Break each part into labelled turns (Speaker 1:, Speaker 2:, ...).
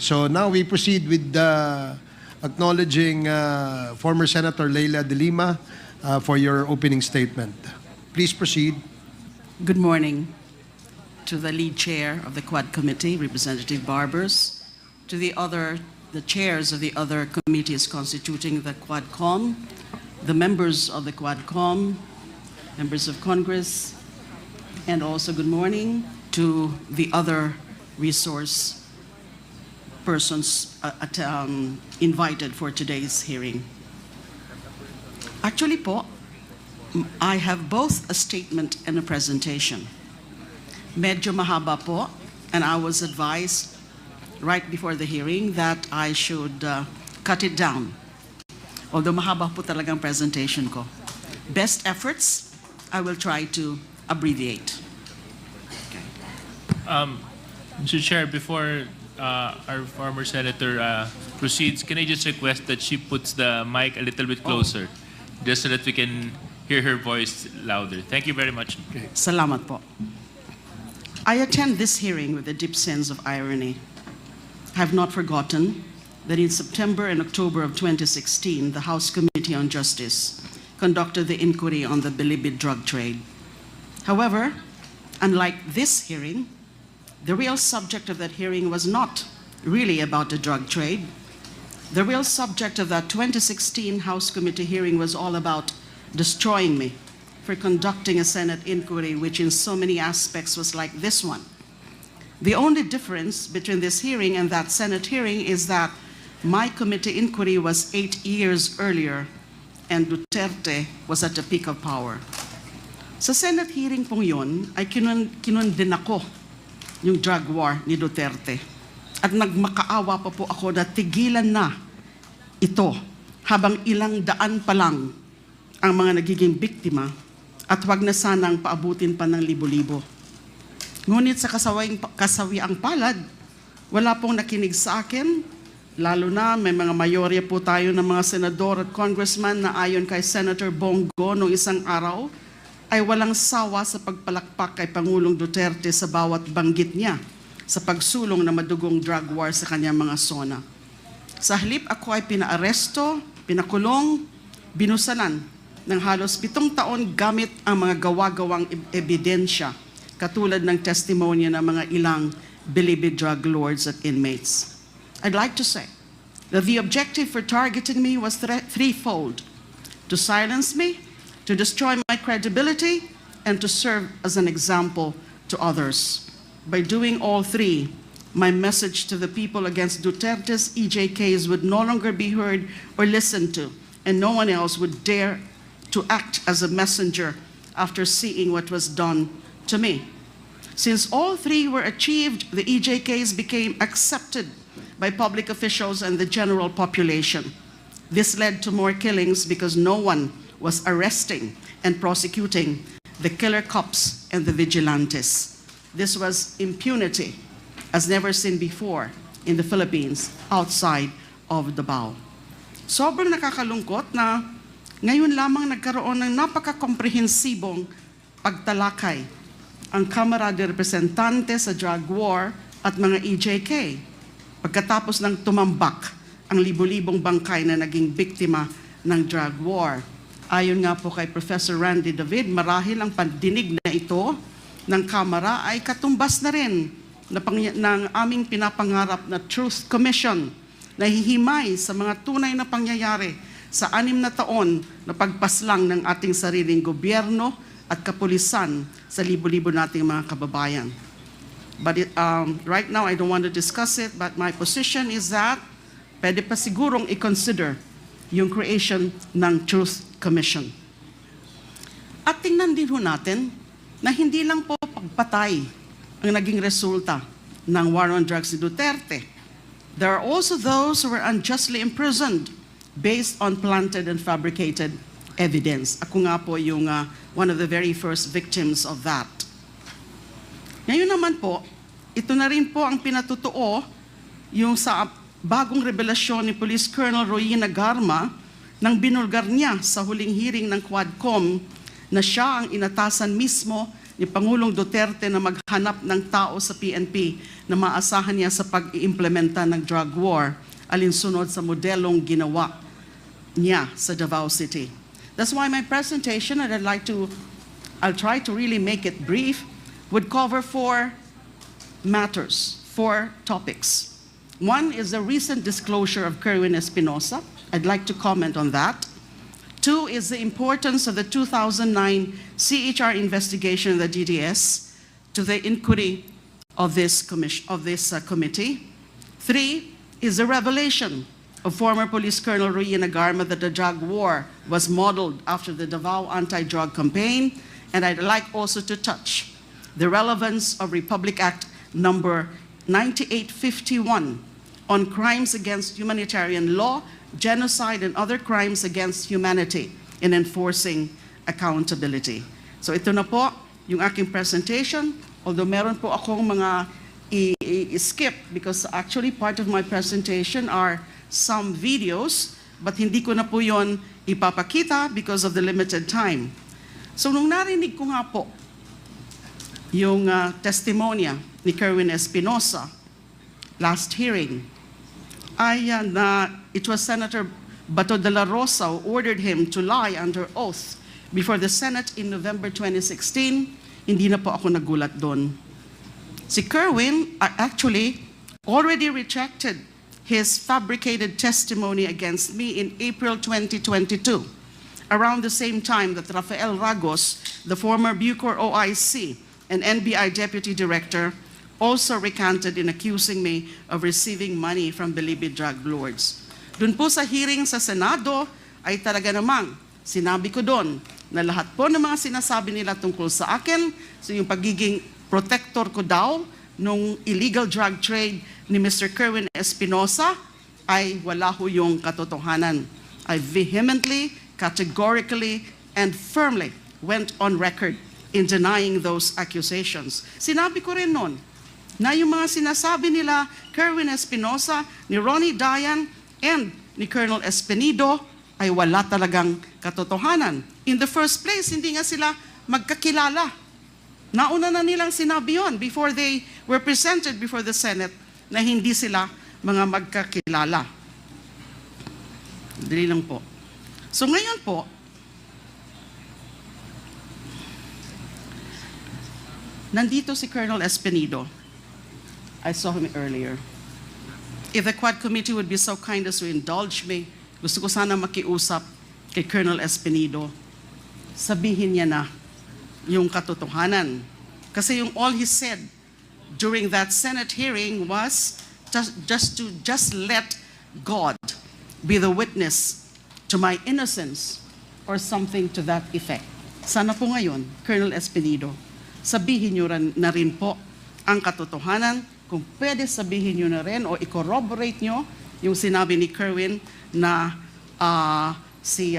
Speaker 1: So now we proceed with acknowledging former Senator Leila de Lima for your opening statement. Please proceed.
Speaker 2: Good morning to the lead chair of the Quad Committee, Representative Barbers, to the chairs of the other committees constituting the QuadComm, the members of the QuadComm, members of Congress, and also good morning to the other resource persons invited for today's hearing. Actually po, I have both a statement and a presentation. Medyo mahaba po, and I was advised right before the hearing that I should cut it down. Although mahaba po talagang presentation ko. Best efforts, I will try to abbreviate. Okay.
Speaker 3: Mr. Chair, before our former senator proceeds, can I just request that she puts the mic a little bit closer, just so that we can hear her voice louder. Thank you very much.
Speaker 1: Okay.
Speaker 2: Salamat po. I attend this hearing with a deep sense of irony. I have not forgotten that in September and October of 2016, the House Committee on Justice conducted the inquiry on the Bilibid drug trade. However, unlike this hearing, the real subject of that hearing was not really about the drug trade. The real subject of that 2016 House Committee hearing was all about destroying me for conducting a Senate inquiry which in so many aspects was like this one. The only difference between this hearing and that Senate hearing is that my committee inquiry was 8 years earlier and Duterte was at the peak of power. Sa Senate hearing pong yun ay kinundin ako yung drug war ni Duterte. At nagmakaawa pa po ako na tigilan na ito habang ilang daan pa lang ang mga nagiging biktima at wag na sanang paabutin pa ng libo-libo. Ngunit sa kasawiang palad, wala pong nakinig sa akin, lalo na may mga mayorya po tayo ng mga senador at congressman na ayon kay Senator Bongo noong isang araw, ay walang sawa sa pagpalakpak kay Pangulong Duterte sa bawat banggit niya sa pagsulong na madugong drug war sa kanyang mga zona. Sa halip ako ay pinaaresto, pinakulong, binusalan ng halos 7 taon gamit ang mga gawa-gawang ebidensya katulad ng testimonya ng mga ilang Bilibid drug lords at inmates. I'd like to say that the objective for targeting me was threefold: to silence me, to destroy my credibility, and to serve as an example to others. By doing all three, my message to the people against Duterte's EJKs would no longer be heard or listened to, and no one else would dare to act as a messenger after seeing what was done to me. Since all three were achieved, the EJKs became accepted by public officials and the general population. This led to more killings because no one was arresting and prosecuting the killer cops and the vigilantes. This was impunity as never seen before in the Philippines outside of Davao. Sobrang nakakalungkot na ngayon lamang nagkaroon ng napaka-komprehensibong pagtalakay ang Kamara de Representante sa drug war at mga EJK pagkatapos ng tumambak ang libo-libong bangkay na naging biktima ng drug war. Ayon nga po kay Professor Randy David, marahil ang pandinig na ito ng Kamara ay katumbas na rin ng aming pinapangarap na Truth Commission na hihimay sa mga tunay na pangyayari sa 6 na taon na pagpaslang ng ating sariling gobyerno at kapulisan sa libo-libo nating mga kababayan. But right now, I don't want to discuss it, but my position is that pwede pa sigurong i-consider yung creation ng Truth Commission. At tingnan din ho natin na hindi lang po pagpatay ang naging resulta ng war on drugs ni Duterte. There are also those who were unjustly imprisoned based on planted and fabricated evidence. Ako nga po yung one of the very first victims of that. Ngayon naman po, ito na rin po ang pinatutuo yung sa bagong revelasyon ni Police Colonel Royina Garma nang binulgar niya sa huling hearing ng QuadComm na siya ang inatasan mismo ni Pangulong Duterte na maghanap ng tao sa PNP na maasahan niya sa pag-iimplementa ng drug war alinsunod sa modelong ginawa niya sa Davao City. That's why my presentation, and I'll try to really make it brief, would cover four matters, four topics. One is the recent disclosure of Kerwin Espinosa. I'd like to comment on that. Two is the importance of the 2009 CHR investigation of the DDS to the inquiry of this committee. Three is the revelation of former Police Colonel Ruyina Garma that the drug war was modeled after the Davao anti-drug campaign. And I'd like also to touch the relevance of Republic Act number 9851 on crimes against humanitarian law, genocide, and other crimes against humanity in enforcing accountability. So ito na po yung aking presentation. Although meron po akong mga i-skip because actually part of my presentation are some videos, but hindi ko na po yon ipapakita because of the limited time. So nung narinig ko nga po yung testimonya ni Kerwin Espinosa last hearing, it was Senator Bato de la Rosa who ordered him to lie under oath before the Senate in November 2016. Hindi na po ako nagulat doon. Si Kerwin actually already retracted his fabricated testimony against me in April 2022, around the same time that Rafael Ragos, the former Bucor OIC and NBI Deputy Director, also recanted in accusing me of receiving money from Bilibid drug lords. Doon po sa hearing sa Senado, ay talaga namang sinabi ko doon na lahat po ng mga sinasabi nila tungkol sa akin, so yung pagiging protector ko daw nung illegal drug trade ni Mr. Kerwin Espinosa, ay wala ho yung katotohanan. I vehemently, categorically, and firmly went on record in denying those accusations. Sinabi ko rin noon, na yung mga sinasabi nila, Kerwin Espinosa, ni Ronnie Dayan, and ni Colonel Espinido, ay wala talagang katotohanan. In the first place, hindi nga sila magkakilala. Nauna na nilang sinabi yun before they were presented before the Senate na hindi sila mga magkakilala. Dali lang po. So ngayon po, nandito si Colonel Espinido. I saw him earlier. If the Quad Committee would be so kind as to indulge me, gusto ko sana makiusap kay Colonel Espinido. Sabihin niya na yung katotohanan. Kasi yung all he said during that Senate hearing was just let God be the witness to my innocence or something to that effect. Sana po ngayon, Colonel Espinido, sabihin niyo na rin po ang katotohanan. Kung pwede sabihin nyo na rin o i-corroborate nyo yung sinabi ni Kerwin na si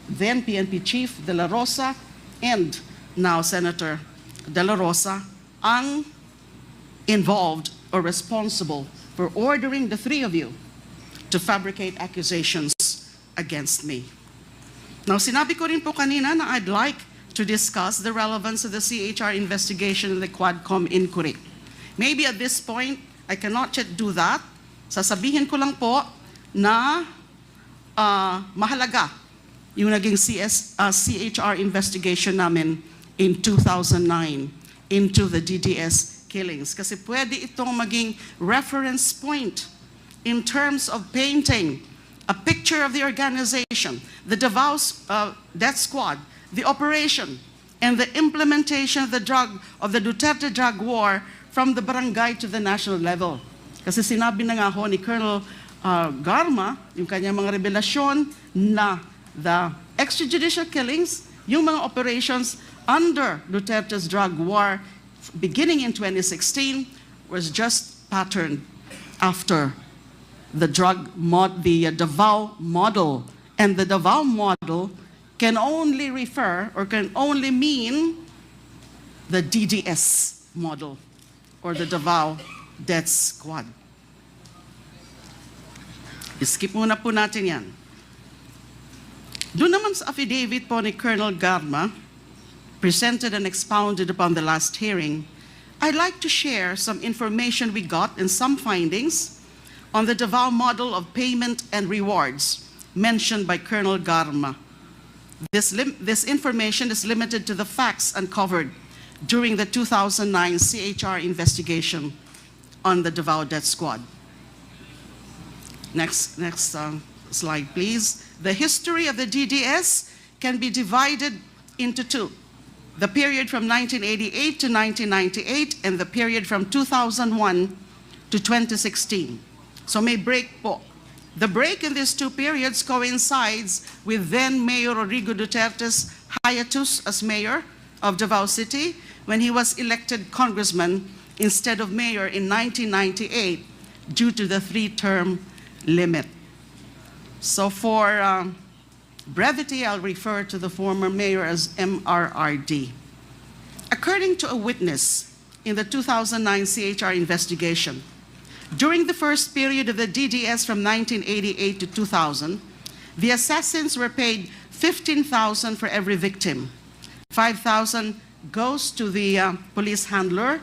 Speaker 2: then PNP Chief De La Rosa and now Senator De La Rosa ang involved or responsible for ordering the three of you to fabricate accusations against me. Now, sinabi ko rin po kanina na I'd like to discuss the relevance of the CHR investigation and the QuadComm inquiry. Maybe at this point, I cannot yet do that. Sasabihin ko lang po na mahalaga yung naging CHR investigation namin in 2009 into the DDS killings. Kasi pwede itong maging reference point in terms of painting a picture of the organization, the Davao Death Squad, the operation, and the implementation of the Duterte drug war from the barangay to the national level. Kasi sinabi na nga ho ni Colonel Garma, yung kanyang mga revelasyon na the extrajudicial killings, yung mga operations under Duterte's drug war beginning in 2016 was just patterned after the Davao model. And the Davao model can only refer or can only mean the DDS model, or the Davao Death Squad. Skip muna po natin yan. Doon naman sa affidavit po ni Colonel Garma, presented and expounded upon the last hearing, I'd like to share some information we got and some findings on the Davao model of payment and rewards mentioned by Colonel Garma. This information is limited to the facts uncovered during the 2009 CHR investigation on the Davao Death Squad. Next slide, please. The history of the DDS can be divided into two: the period from 1988 to 1998 and the period from 2001 to 2016. So may break po. The break in these two periods coincides with then Mayor Rodrigo Duterte's hiatus as mayor of Davao City when he was elected congressman instead of mayor in 1998 due to the 3-term limit. So for brevity, I'll refer to the former mayor as MRRD. According to a witness in the 2009 CHR investigation, during the first period of the DDS from 1988 to 2000, the assassins were paid 15,000 for every victim. 5,000 goes to the police handler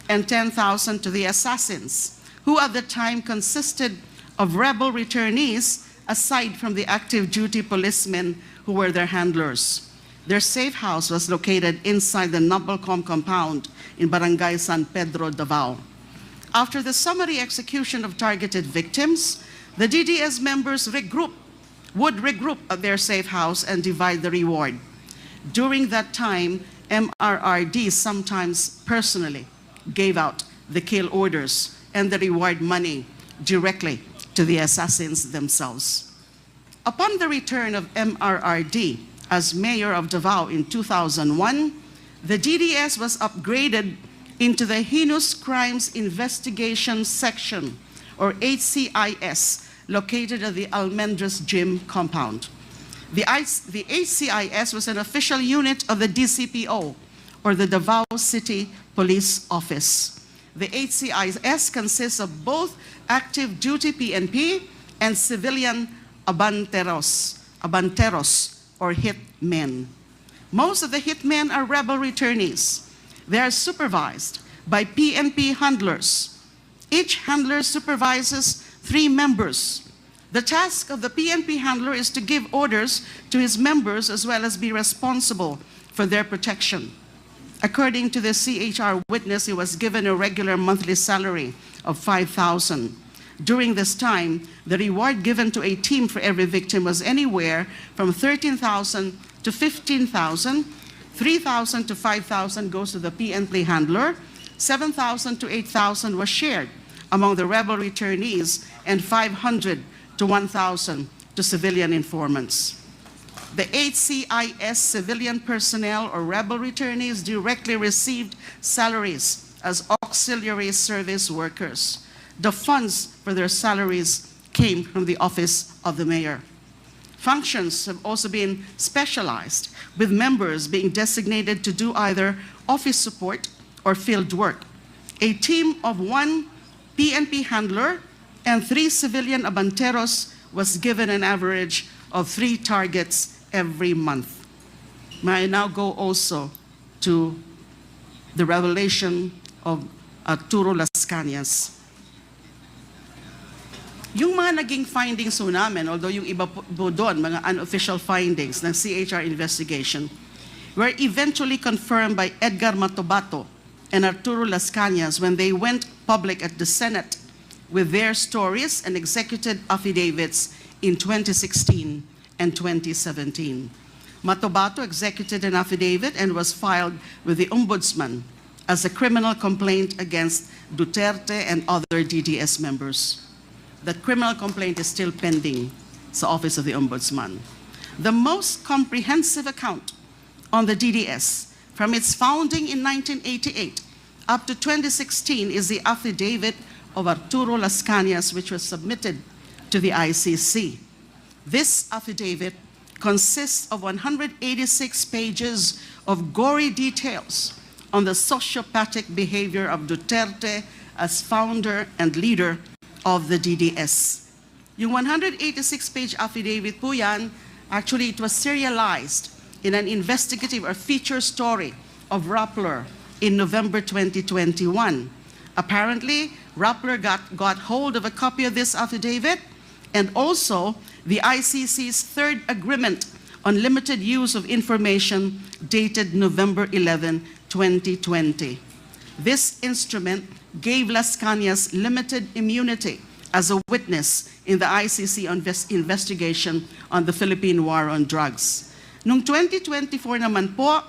Speaker 2: and 10,000 to the assassins, who at the time consisted of rebel returnees aside from the active duty policemen who were their handlers. Their safe house was located inside the Nobelcom compound in Barangay San Pedro, Davao. After the summary execution of targeted victims, the DDS members would regroup at their safe house and divide the reward. During that time, MRRD sometimes personally gave out the kill orders and the reward money directly to the assassins themselves. Upon the return of MRRD as mayor of Davao in 2001, the DDS was upgraded into the Heinous Crimes Investigation Section, or HCIS, located at the Almendras Gym compound. The HCIS was an official unit of the DCPO, or the Davao City Police Office. The HCIS consists of both active duty PNP and civilian abanteros, or hitmen. Most of the hitmen are rebel returnees. They are supervised by PNP handlers. Each handler supervises 3 members. The task of the PNP handler is to give orders to his members as well as be responsible for their protection. According to the CHR witness, he was given a regular monthly salary of 5,000. During this time, the reward given to a team for every victim was anywhere from 13,000 to 15,000. 3,000 to 5,000 goes to the PNP handler, 7,000 to 8,000 was shared among the rebel returnees, and 500 to 1,000 to civilian informants. The HCIS civilian personnel or rebel returnees directly received salaries as auxiliary service workers. The funds for their salaries came from the office of the mayor. Functions have also been specialized, with members being designated to do either office support or field work. A team of 1 PNP handler and 3 civilian abanteros was given an average of 3 targets every month. May I now go also to the revelation of Arturo Las Cañas. Yung mga naging findings po namin, although yung iba po doon, mga unofficial findings ng CHR investigation, were eventually confirmed by Edgar Matobato and Arturo Las Cañas when they went public at the Senate with their stories and executed affidavits in 2016 and 2017. Matobato executed an affidavit and was filed with the Ombudsman as a criminal complaint against Duterte and other DDS members. That criminal complaint is still pending sa Office of the Ombudsman. The most comprehensive account on the DDS from its founding in 1988 up to 2016 is the affidavit of Arturo Las Cañas, which was submitted to the ICC. This affidavit consists of 186 pages of gory details on the sociopathic behavior of Duterte as founder and leader of the DDS. Yung 186-page affidavit po yan, actually it was serialized in an investigative or feature story of Rappler in November 2021. Apparently, Rappler got hold of a copy of this affidavit and also the ICC's third agreement on limited use of information dated November 11, 2020. This instrument gave Las Cañas limited immunity as a witness in the ICC investigation on the Philippine War on Drugs. Noong 2024 naman po,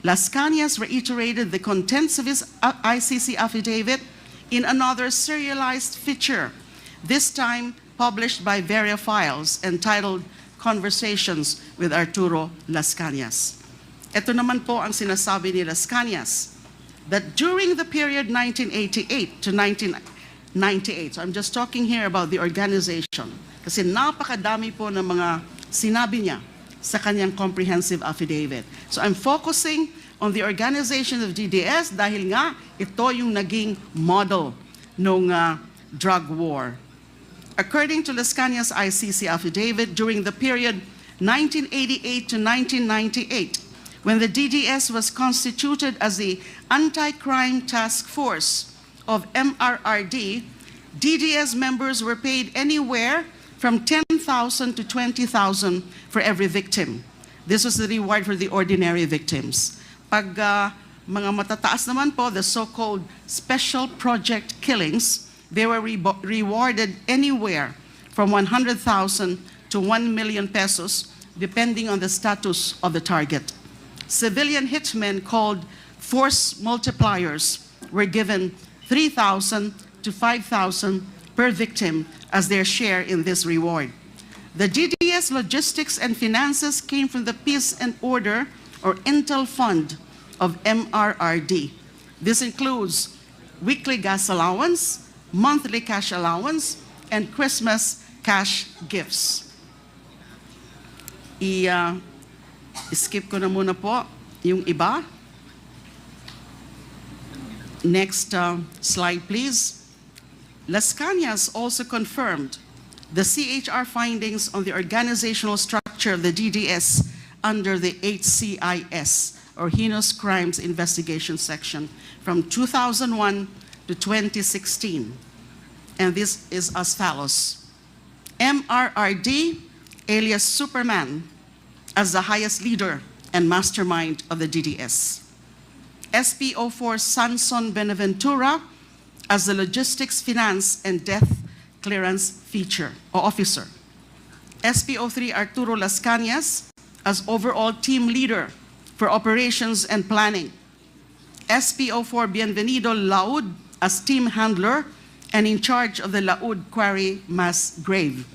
Speaker 2: Las Cañas reiterated the contents of his ICC affidavit in another serialized feature, this time published by Veria Files, entitled Conversations with Arturo Las Cañas. Ito naman po ang sinasabi ni Las Cañas, that during the period 1988 to 1998, so I'm just talking here about the organization, kasi napakadami po ng mga sinabi niya sa kanyang comprehensive affidavit. So I'm focusing on the organization of DDS dahil nga ito yung naging model ng drug war. According to Las Cañas' ICC affidavit, during the period 1988 to 1998, when the DDS was constituted as the Anti-Crime Task Force of MRRD, DDS members were paid anywhere from 10,000 to 20,000 for every victim. This was the reward for the ordinary victims. Pag mga matataas naman po, the so-called special project killings, they were rewarded anywhere from 100,000 to 1 million pesos, depending on the status of the target. Civilian hitmen called force multipliers were given 3,000 to 5,000 per victim as their share in this reward. The DDS logistics and finances came from the Peace and Order, or Intel Fund, of MRRD. This includes weekly gas allowance, monthly cash allowance, and Christmas cash gifts. Skip ko na muna po yung iba. Next slide, please. Las Cañas also confirmed the CHR findings on the organizational structure of the DDS under the HCIS, or Heinous Crimes Investigation Section, from 2001 to 2016. And this is as follows. MRRD, alias Superman, as the highest leader and mastermind of the DDS. SPO4 Sanson Benaventura as the logistics, finance, and death clearance feature or officer. SPO3 Arturo Las Cañas as overall team leader for operations and planning. SPO4 Bienvenido Laud as team handler and in charge of the Laud Quarry mass grave.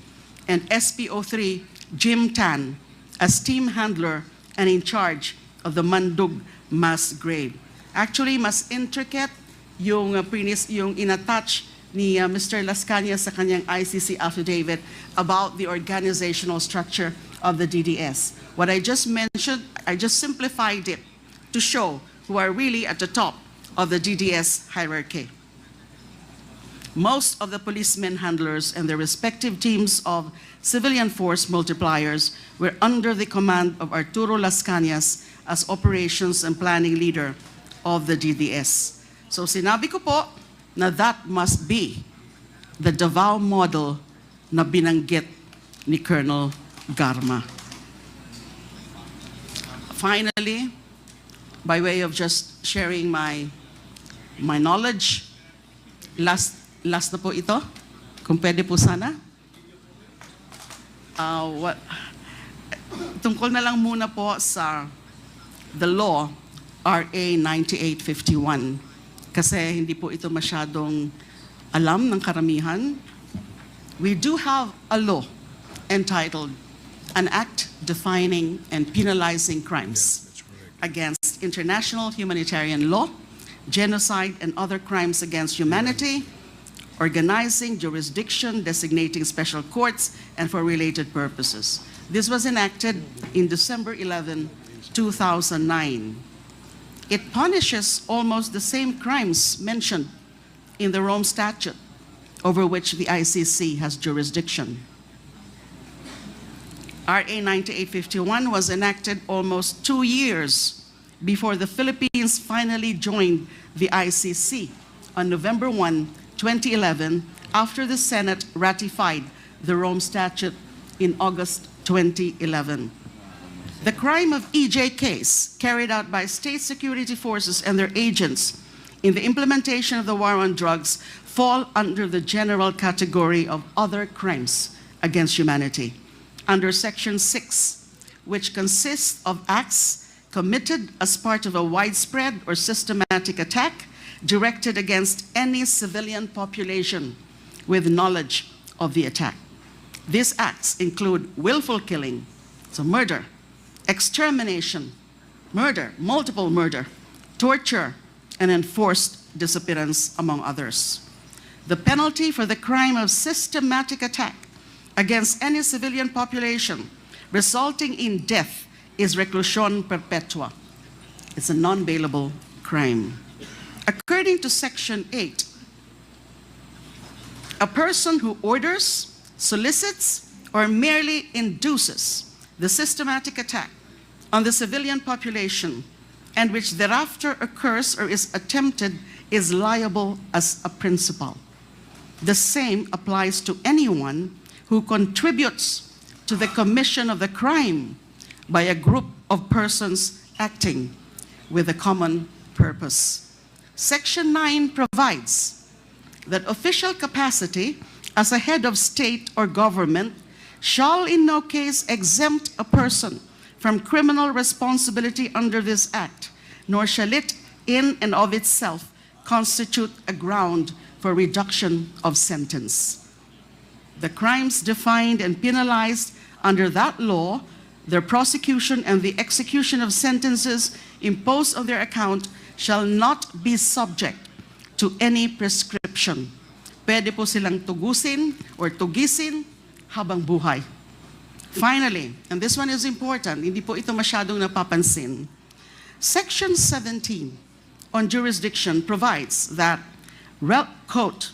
Speaker 2: And SPO3 Jim Tan as team handler and in charge of the Mandug mass grave. Actually, mas intricate yung inattach ni Mr. Las Cañas sa kanyang ICC affidavit about the organizational structure of the DDS. What I just mentioned, I just simplified it to show who are really at the top of the DDS hierarchy. Most of the policemen handlers and their respective teams of civilian force multipliers were under the command of Arturo Las Cañas as operations and planning leader of the DDS. So sinabi ko po na that must be the Davao model na binanggit ni Colonel Garma. Finally, by way of just sharing my knowledge, last na po ito, kung pwede po sana. Tungkol na lang muna po sa the law, RA 9851. Kasi hindi po ito masyadong alam ng karamihan. We do have a law entitled An Act Defining and Penalizing Crimes Against International Humanitarian Law, Genocide and Other Crimes Against Humanity, Organizing Jurisdiction, Designating Special Courts, and for related purposes. This was enacted in December 11, 2009. It punishes almost the same crimes mentioned in the Rome Statute, over which the ICC has jurisdiction. RA 9851 was enacted almost 2 years before the Philippines finally joined the ICC on November 1, 2011, after the Senate ratified the Rome Statute in August 2011. The crime of EJ case carried out by state security forces and their agents in the implementation of the war on drugs fall under the general category of other crimes against humanity under Section 6, which consists of acts committed as part of a widespread or systematic attack directed against any civilian population with knowledge of the attack. These acts include willful killing, so murder, extermination, murder, multiple murder, torture, and enforced disappearance, among others. The penalty for the crime of systematic attack against any civilian population resulting in death is reclusion perpetua. It's a non-bailable crime. According to Section 8, a person who orders, solicits, or merely induces the systematic attack on the civilian population and which thereafter occurs or is attempted is liable as a principal. The same applies to anyone who contributes to the commission of the crime by a group of persons acting with a common purpose. Section 9 provides that official capacity as a head of state or government shall in no case exempt a person from criminal responsibility under this act, nor shall it in and of itself constitute a ground for reduction of sentence. The crimes defined and penalized under that law, their prosecution and the execution of sentences imposed on their account shall not be subject to any prescription. Pwede po silang tugusin or tugisin habang buhay. Finally, and this one is important, hindi po ito masyadong napapansin, Section 17 on jurisdiction provides that, quote,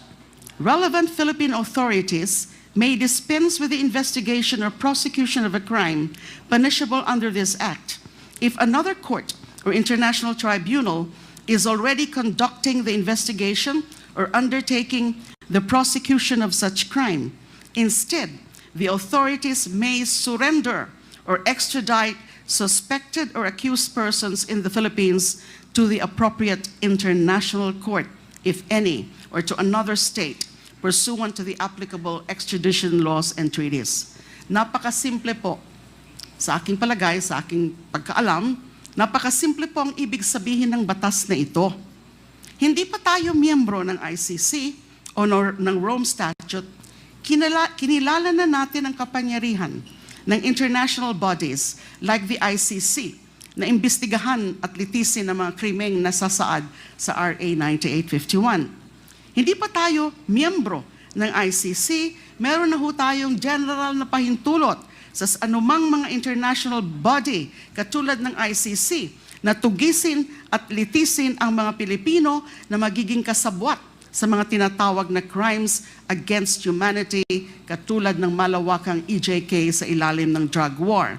Speaker 2: relevant Philippine authorities may dispense with the investigation or prosecution of a crime punishable under this act if another court or international tribunal is already conducting the investigation or undertaking the prosecution of such crime. Instead, the authorities may surrender or extradite suspected or accused persons in the Philippines to the appropriate international court, if any, or to another state, pursuant to the applicable extradition laws and treaties. Napakasimple po, sa aking palagay, sa aking pagkaalam, napakasimple po ang ibig sabihin ng batas na ito. Hindi pa tayo miyembro ng ICC o ng Rome Statute, kinilala na natin ang kapangyarihan ng international bodies like the ICC na imbestigahan at litisin ang mga krimeng nasasaad sa RA 9851. Hindi pa tayo miyembro ng ICC, meron na ho tayong general na pahintulot sa anumang mga international body katulad ng ICC na tugisin at litisin ang mga Pilipino na magiging kasabwat sa mga tinatawag na crimes against humanity katulad ng malawakang EJK sa ilalim ng drug war.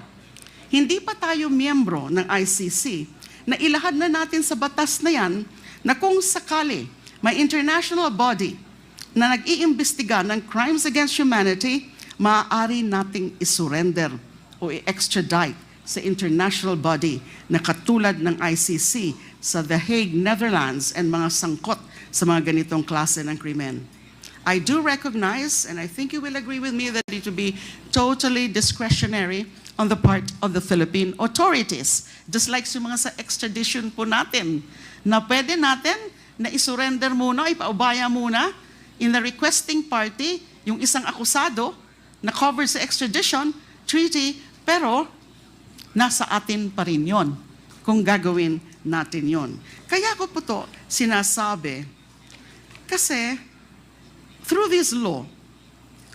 Speaker 2: Hindi pa tayo miyembro ng ICC na ilahad na natin sa batas na yan na kung sakali may international body na nag-iimbestiga ng crimes against humanity, maaari nating isurrender o i-extradite sa international body na katulad ng ICC sa The Hague, Netherlands, and mga sangkot sa mga ganitong klase ng krimen. I do recognize, and I think you will agree with me, that it will be totally discretionary on the part of the Philippine authorities. Just like sa mga sa extradition po natin, na pwede natin na isurrender muna, ipaubaya muna in the requesting party, yung isang akusado na covered sa extradition treaty, pero nasa atin pa rin yun kung gagawin natin yun. Kaya ko po to sinasabi, kasi through this law,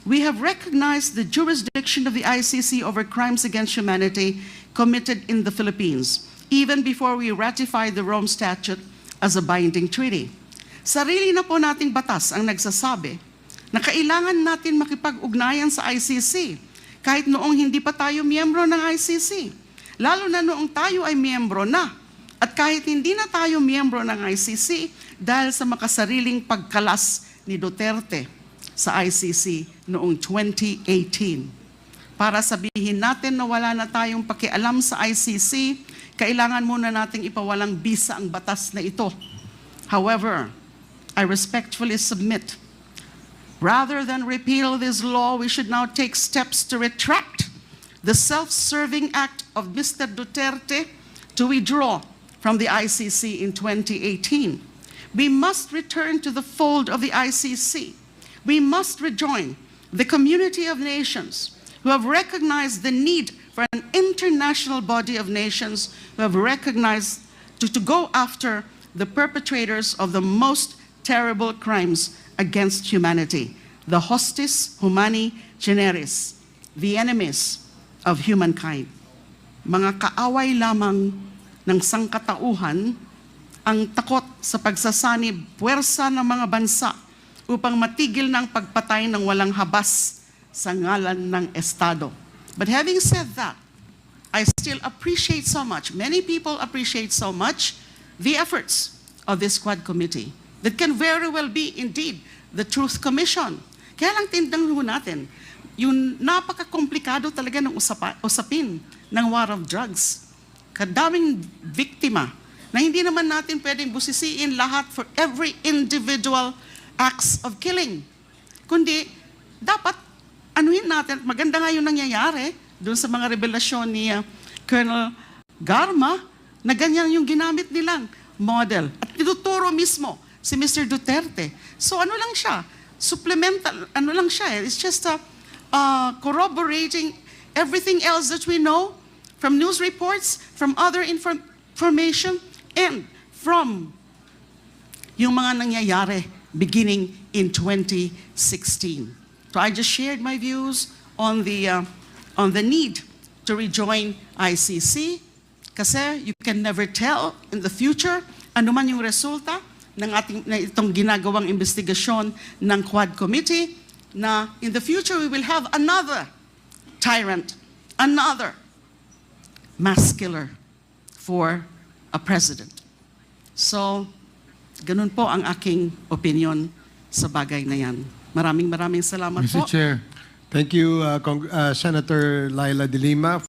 Speaker 2: we have recognized the jurisdiction of the ICC over crimes against humanity committed in the Philippines, even before we ratified the Rome Statute as a binding treaty. Sarili na po nating batas ang nagsasabi na kailangan natin makipag-ugnayan sa ICC kahit noong hindi pa tayo miyembro ng ICC. Lalo na noong tayo ay miyembro na. At kahit hindi na tayo miyembro ng ICC, dahil sa makasariling pagkalas ni Duterte sa ICC noong 2018. Para sabihin natin na wala na tayong pakialam sa ICC, kailangan muna nating ipawalang bisa ang batas na ito. However, I respectfully submit, rather than repeal this law, we should now take steps to retract the self-serving act of Mr. Duterte to withdraw from the ICC in 2018. We must return to the fold of the ICC. We must rejoin the community of nations who have recognized the need for an international body of nations who have recognized to go after the perpetrators of the most terrible crimes against humanity, the hostis humani generis, the enemies of humankind. Mga kaaway lamang ng sangkatauhan ang takot sa pagsasanib puwersa ng mga bansa upang matigil ng pagpatay ng walang habas sa ngalan ng Estado. But having said that, I still appreciate so much, many people appreciate so much the efforts of this Quad Committee that can very well be indeed the Truth Commission. Kaya lang tindang natin, yung napaka-komplikado talaga ng usapin ng war of drugs. Kadaming biktima na hindi naman natin pwedeng busisiin lahat for every individual acts of killing. Kundi, dapat anuhin natin, maganda nga yung nangyayari doon sa mga revelasyon ni Colonel Garma, na ganyan yung ginamit nilang model. At tinuturo mismo si Mr. Duterte. So ano lang siya? Supplemental, ano lang siya? It's just corroborating everything else that we know from news reports, from other information, and from yung mga nangyayari beginning in 2016. So I just shared my views on the need to rejoin ICC kasi you can never tell in the future ano man yung resulta ng itong ginagawang investigasyon ng Quad Committee, na in the future we will have another tyrant, another mass killer for a president. So, ganun po ang aking opinion sa bagay na yan. Maraming salamat po.
Speaker 1: Mr. Chair, thank you, Senator Leila de Lima.